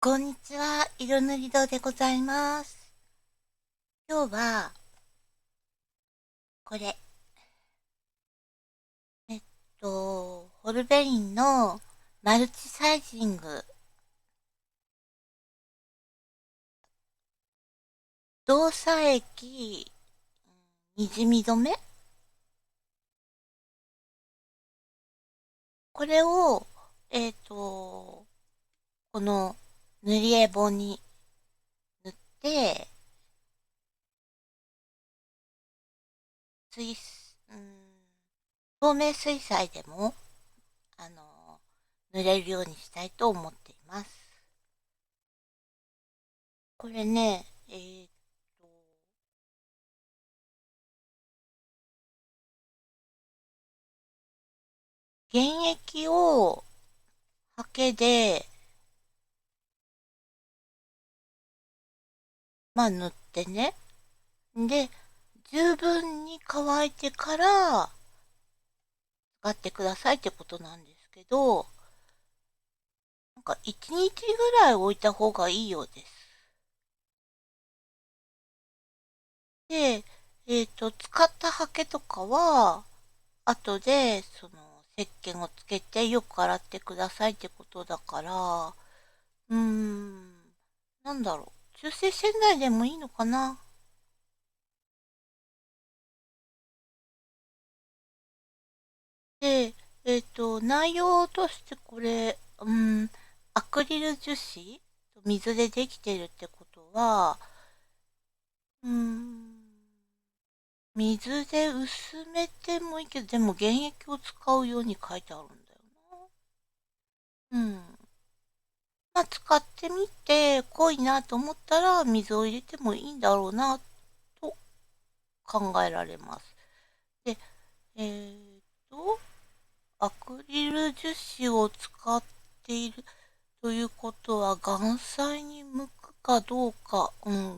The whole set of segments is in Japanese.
こんにちは、色塗り堂でございます。今日は、これ、ホルベリンのマルチサイジング、動作液、にじみ止め、これを、この塗り絵本に塗って、水、透明水彩でも、あの、塗れるようにしたいと思っています。これね、原液をハケで、まあ塗ってね。で、十分に乾いてから使ってくださいってことなんですけど、なんか1日ぐらい置いた方がいいようです。で、使ったハケとかは、後で、石鹸をつけてよく洗ってくださいってことだから、なんだろう。中性洗剤でもいいのかな。で、内容としてこれ、アクリル樹脂水でできてるってことは、うーん、水で薄めてもいいけど、でも原液を使うように書いてあるんだよな。うん。まあ、使ってみて、濃いなと思ったら、水を入れてもいいんだろうな、と考えられます。で、えーっと、アクリル樹脂を使っているということは、岩彩に向くかどうか、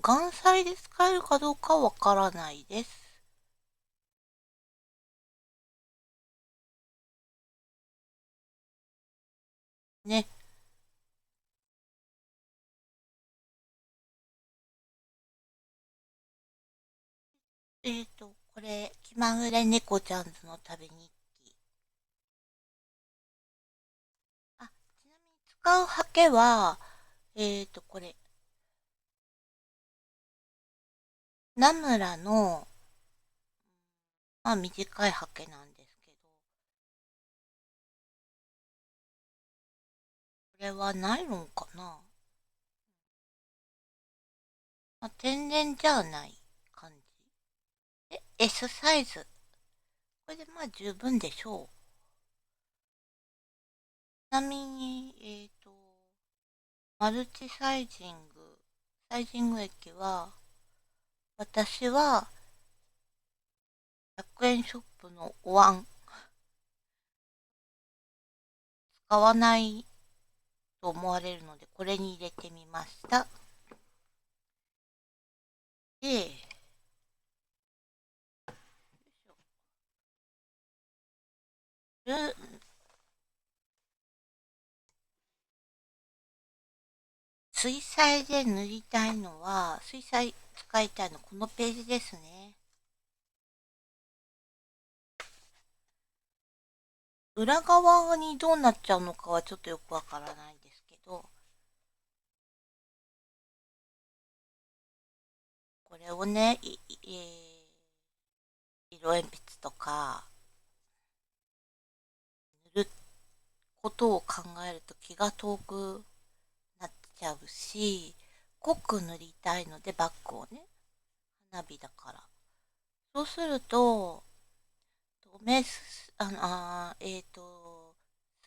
岩彩で使えるかどうかわからないです。ね。これ、気まぐれ猫ちゃんズの旅日記。あ、ちなみに使うハケは、これ、ナムラの、まあ短いハケなんですけど、これはナイロンかな。まあ、天然じゃない感じ。で、S サイズ。これでまあ十分でしょう。ちなみに、マルチサイジング液は、私は100円ショップのお椀、使わないと思われるので、これに入れてみました。で、水彩で塗りたいのは、水彩使いたいのこのページですね。裏側にどうなっちゃうのかはちょっとよくわからないですけど、これをね、色鉛筆とか塗ることを考えると気が遠くなっちゃうし、濃く塗りたいのでバッグをね、花火だから。そうすると、透明す、あの、あーえっ、と、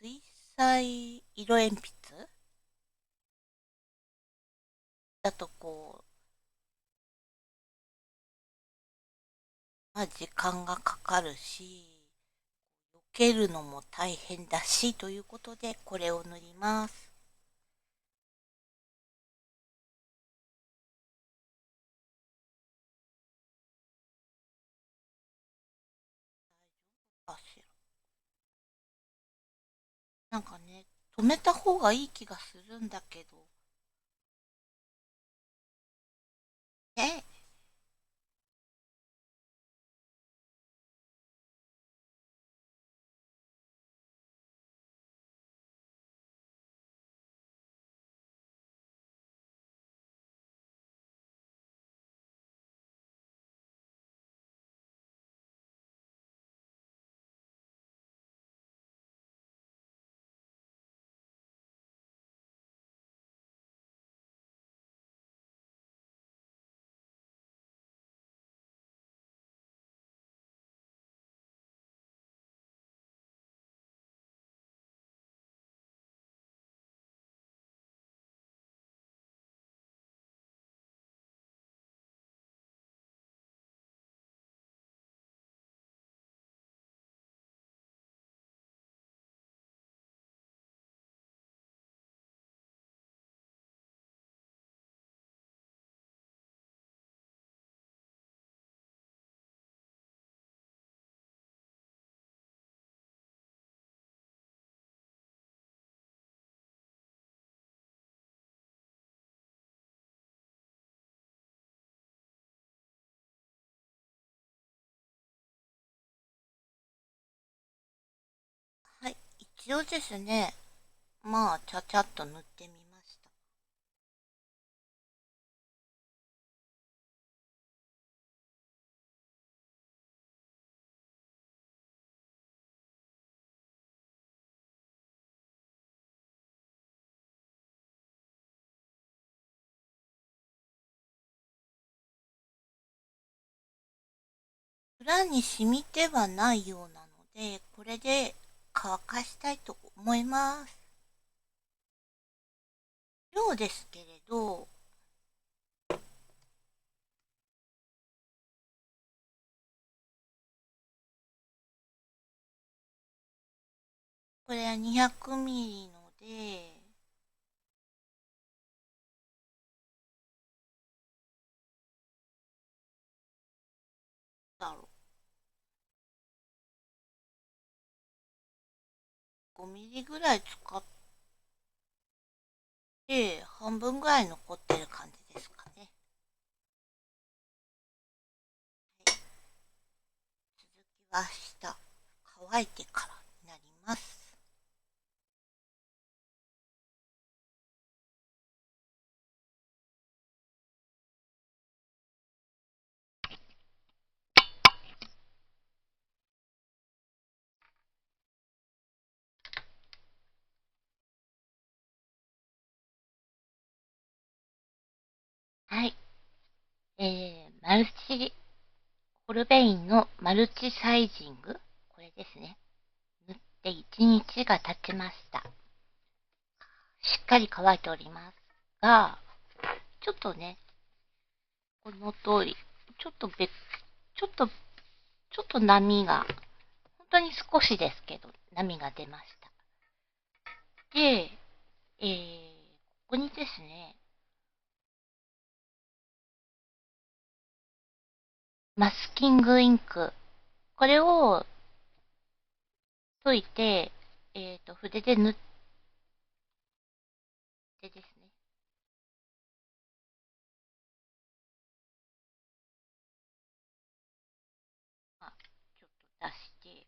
水彩色鉛筆だとこう、まあ時間がかかるし、避けるのも大変だし、ということで、これを塗ります。大丈夫かしら。なんかね、止めた方がいい気がするんだけど、え、はい。一応ですね、まあ、ちゃちゃっと塗ってみました。裏に染みてはないようなので、これで乾かしたいと思います。量ですけれど、これは200ミリので、だろう、5ミリぐらい使って、半分ぐらい残ってる感じですかね。はい、続きは明日、乾いてからになります。はい。マルチ、ホルベインのマルチサイジング。これですね。塗って1日が経ちました。しっかり乾いておりますが、ちょっとね、この通り、ちょっとべ、ちょっと、ちょっと波が、本当に少しですけど、波が出ました。で、ここにですね、マスキングインク。これを溶いて、筆で塗ってですね、まあ、ちょっと出して、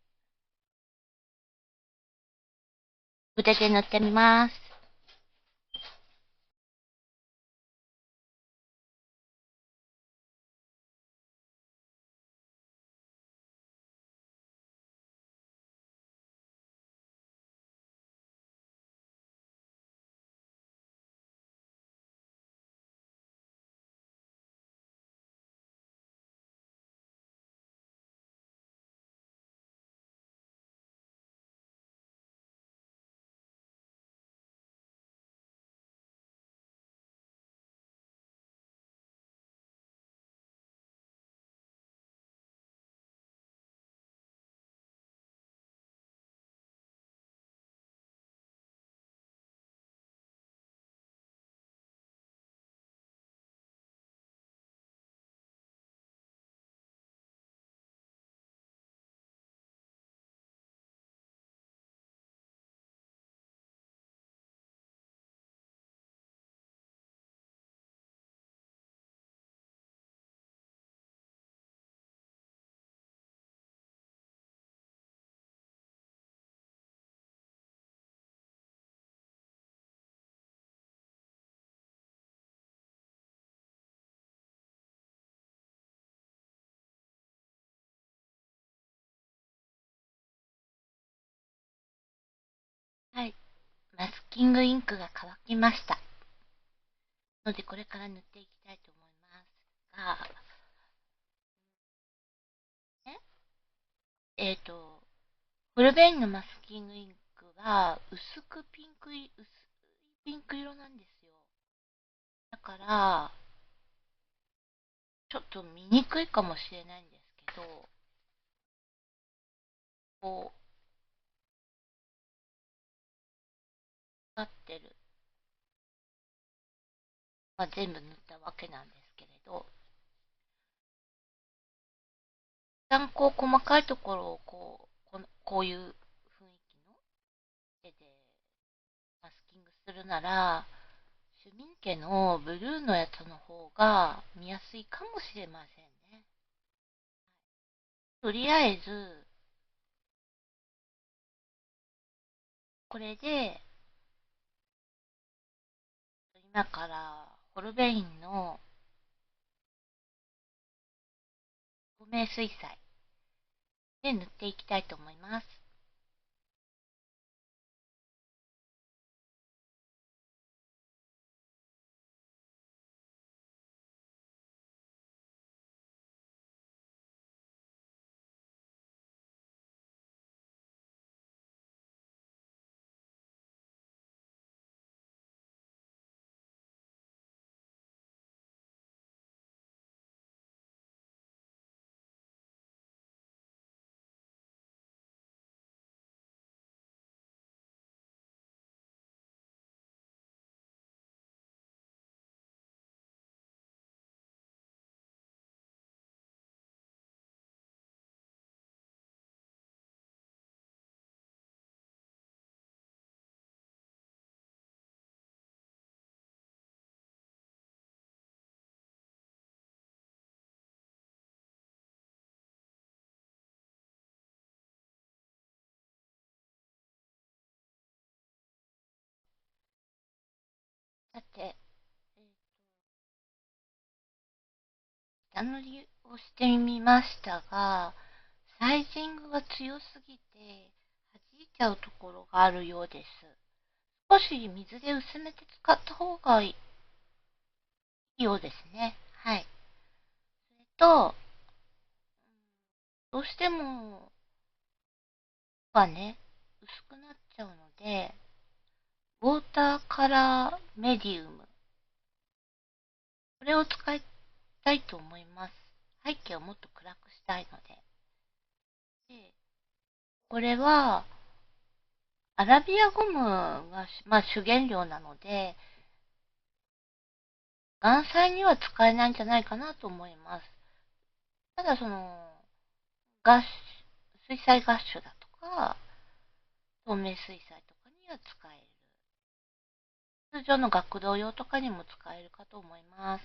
筆で塗ってみます。マスキングインクが乾きましたので、これから塗っていきたいと思いますが、ね、フルベインのマスキングインクは薄く薄いピンク色なんですよ。だから、ちょっと見にくいかもしれないんですけど、こう、なってる、まあ、全部塗ったわけなんですけれど、一旦こう細かいところをこういう雰囲気の手でマスキングするなら、シュミンケのブルーのやつの方が見やすいかもしれませんね。とりあえず、これで、今からホルベインの透明水彩で塗っていきたいと思います。さて、下塗りをしてみましたが、サイジングが強すぎて弾いちゃうところがあるようです。少し水で薄めて使った方がいいようですね。はい。それと、どうしても、がね、薄くなっちゃうので、ウォーターカラーメディウム。これを使いたいと思います。背景をもっと暗くしたいので。で、これは、アラビアゴムが、まあ、主原料なので、岩彩には使えないんじゃないかなと思います。ただガッシ水彩ガッシュだとか、透明水彩とかには使える。通常の学童用とかにも使えるかと思います。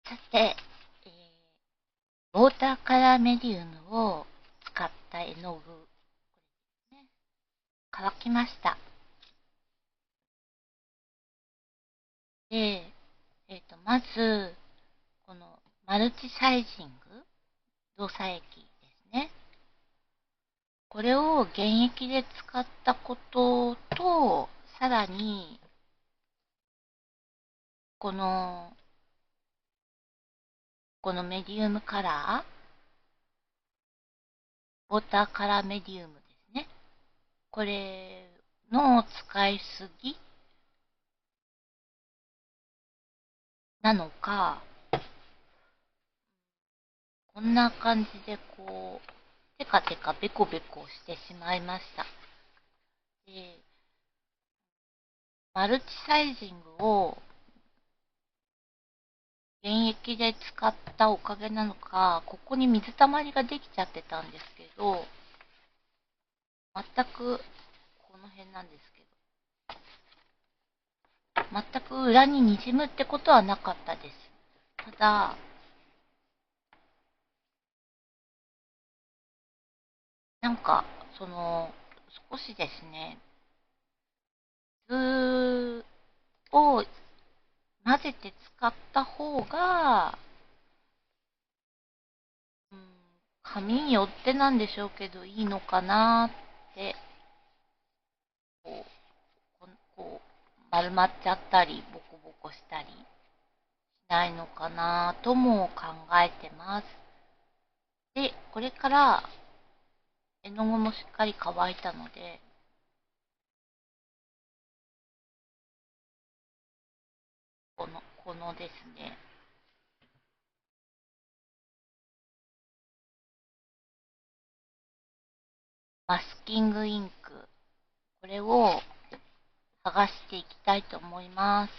さて、ウォーターカラーメディウムを使った絵の具、ね、乾きました。で、まず、このマルチサイジング、動作液ですね。これを原液で使ったことと、さらに、この、このメディウムカラー、ウォーターカラーメディウムですね。これの使いすぎなのか、こんな感じでこう、テカテカベコベコしてしまいました。で、マルチサイジングを原液で使ったおかげなのか、ここに水たまりができちゃってたんですけど、全く、この辺なんですけど、全く裏に滲むってことはなかったです。ただ、なんか、その、少しですね、水を混ぜて使った方が、うん、紙によってなんでしょうけど、いいのかなって、こ丸まっちゃったり、ボコボコしたりしないのかなとも考えてます。で、これから絵の具もしっかり乾いたので、このですね、マスキングインク、これを剥がしていきたいと思います。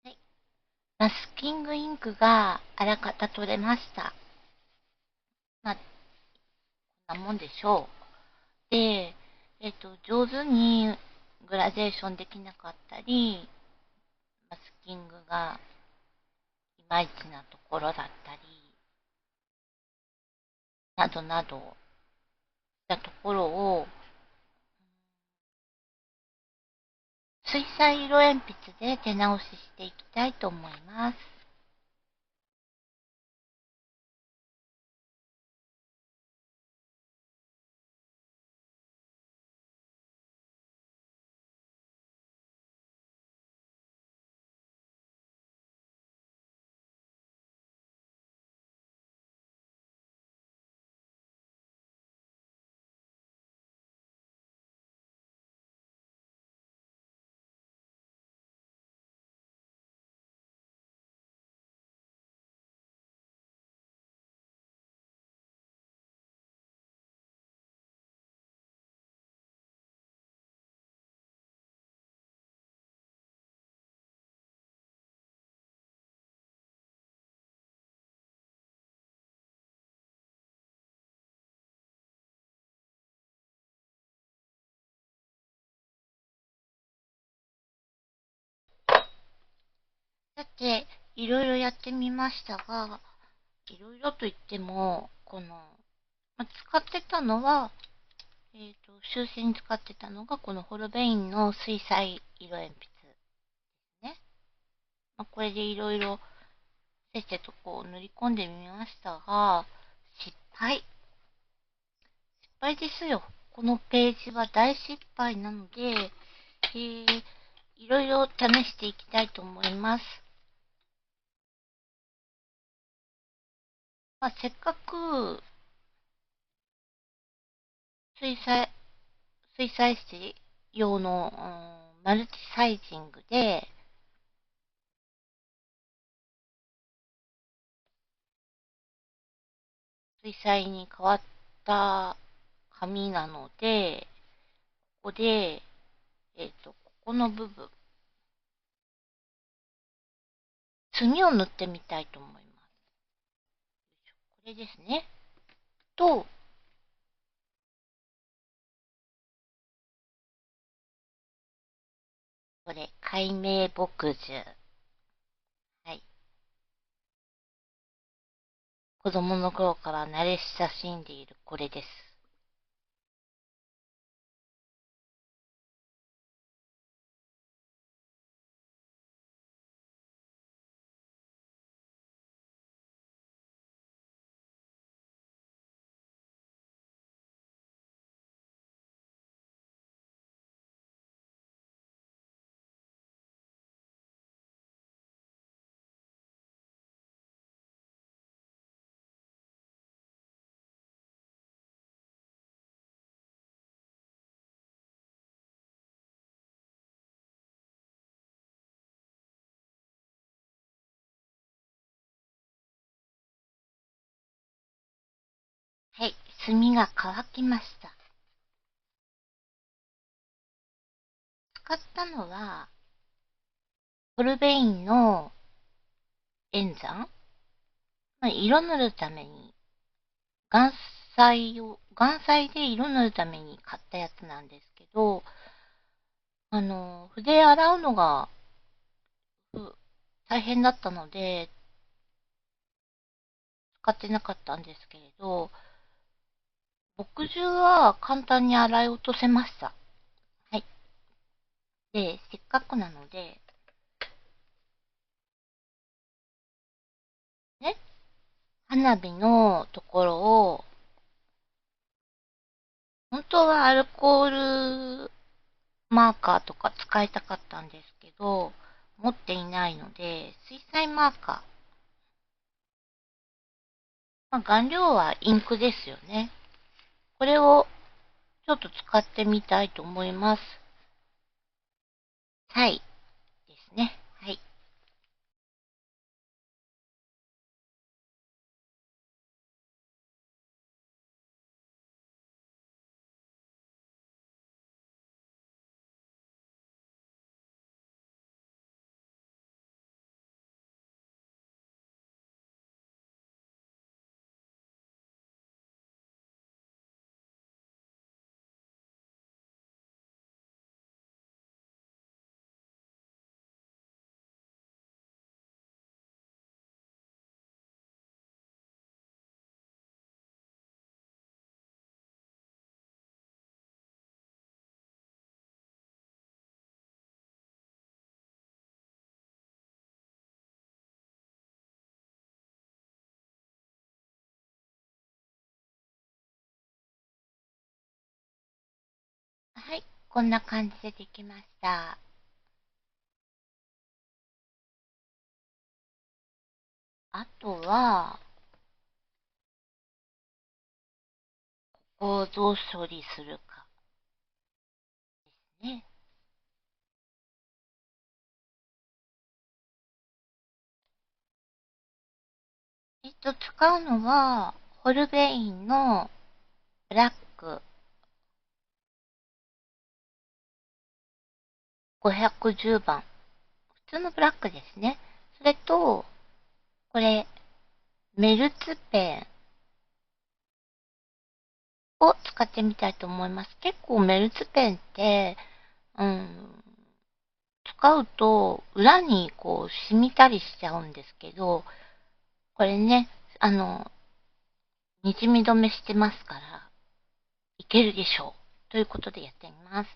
はい、マスキングインクがあらかた取れました。まあ、こんなもんでしょう。で、上手にグラデーションできなかったり、マスキングがいまいちなところだったり、などなど、したところを、水彩色鉛筆で手直ししていきたいと思います。さて、いろいろやってみましたが、いろいろと言っても、使ってたのは、修正に使ってたのが、このホルベインの水彩色鉛筆ね。これでいろいろせっせとこう塗り込んでみましたが、失敗。失敗ですよ。このページは大失敗なので、いろいろ試していきたいと思います。せっかく水彩、水彩紙用の、マルチサイジングで、水彩に変わった紙なので、ここで、ここの部分、墨を塗ってみたいと思います。これですね。と、これ、海明牧汁。はい。子供の頃から慣れ親しんでいるこれです。はい。炭が乾きました。使ったのは、ホルベインの塩山、色塗るために、岩彩で色塗るために買ったやつなんですけど、筆洗うのが大変だったので、使ってなかったんですけれど、墨汁は簡単に洗い落とせました。はい。で、せっかくなので、ね、花火のところを、本当はアルコールマーカーとか使いたかったんですけど、持っていないので、水彩マーカー。顔料はインクですよね。これをちょっと使ってみたいと思います。はい。ですね。はい。はい。こんな感じでできました。あとは、ここをどう処理するかですね。使うのは、ホルベインのブラック510番。普通のブラックですね。それと、これ、メルツペンを使ってみたいと思います。結構メルツペンって、うん、使うと裏にこう染みたりしちゃうんですけど、これね、あの、にじみ止めしてますから、いけるでしょう。ということでやってみます。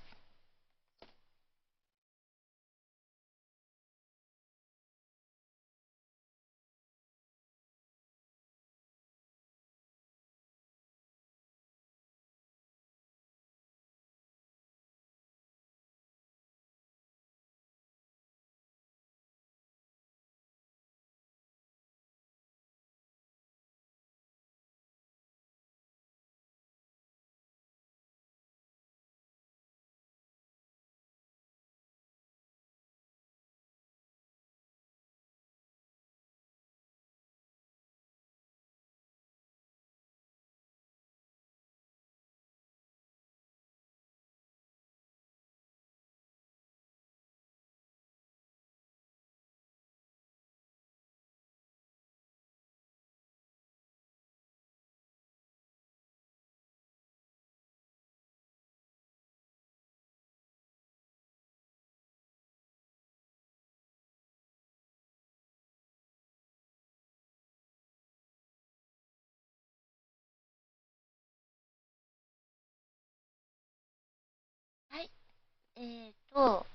えっと、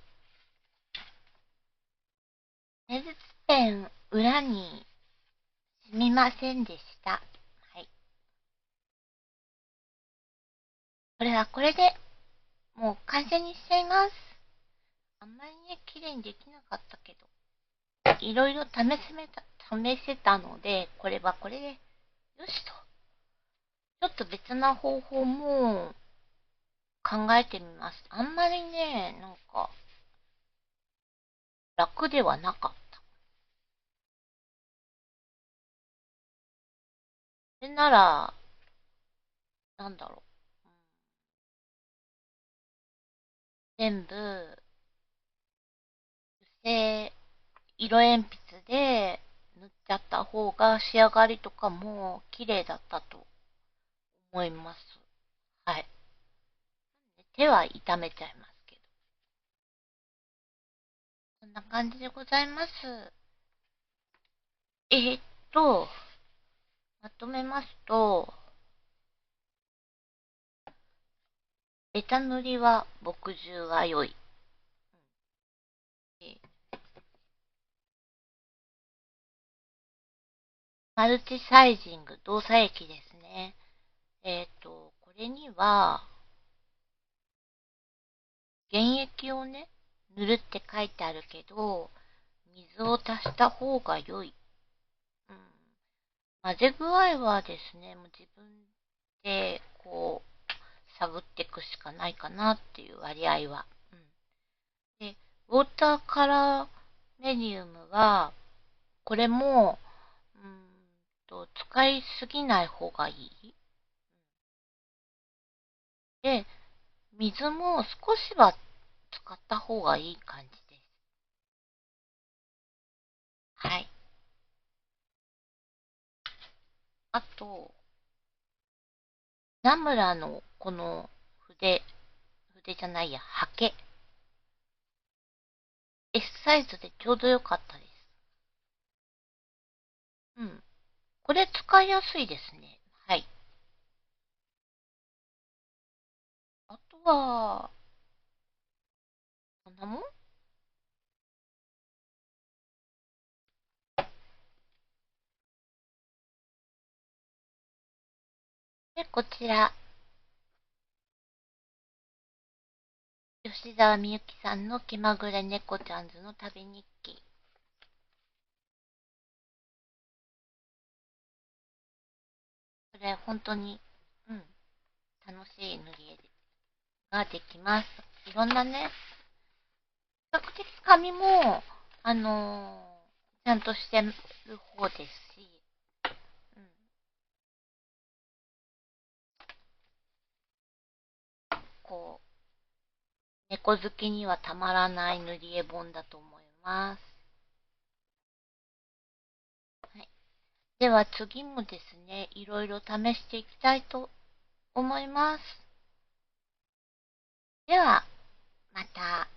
手術ペン裏にすみませんでした。はい。これはこれでもう完成にしちゃいます。あんまりね、綺麗にできなかったけど、いろいろ試せたので、これはこれで、よしと。ちょっと別な方法も考えてみます。あんまりね、なんか、楽ではなかった。それなら、なんだろう。全部、で、色鉛筆で塗っちゃった方が仕上がりとかも綺麗だったと思います。はい。手は痛めちゃいますけど。こんな感じでございます。えーっと、まとめますと、ベタ塗りは墨汁が良い。マルチサイジング、動作液ですね。これには、原液をね、塗るって書いてあるけど、水を足した方が良い。うん、混ぜ具合はですね、もう自分でこう、探っていくしかないかなっていう割合は。うん、で、ウォーターカラーメディウムは、これも、使いすぎない方がいい。で、水も少しは使った方がいい感じです。はい。あと、ナムラのこの筆じゃないや、ハケ。S サイズでちょうど良かったです。うん。これ使いやすいですね。はい。あとは、こんなもんで、こちら、吉沢みゆきさんの気まぐれ猫ちゃんズの旅日記。これ本当に、うん、楽しい塗り絵ができます。いろんなね、比較的紙も、ちゃんとしてる方ですし、うん、こう、猫好きにはたまらない塗り絵本だと思います。はい、では次もですね、いろいろ試していきたいと思います。では、また。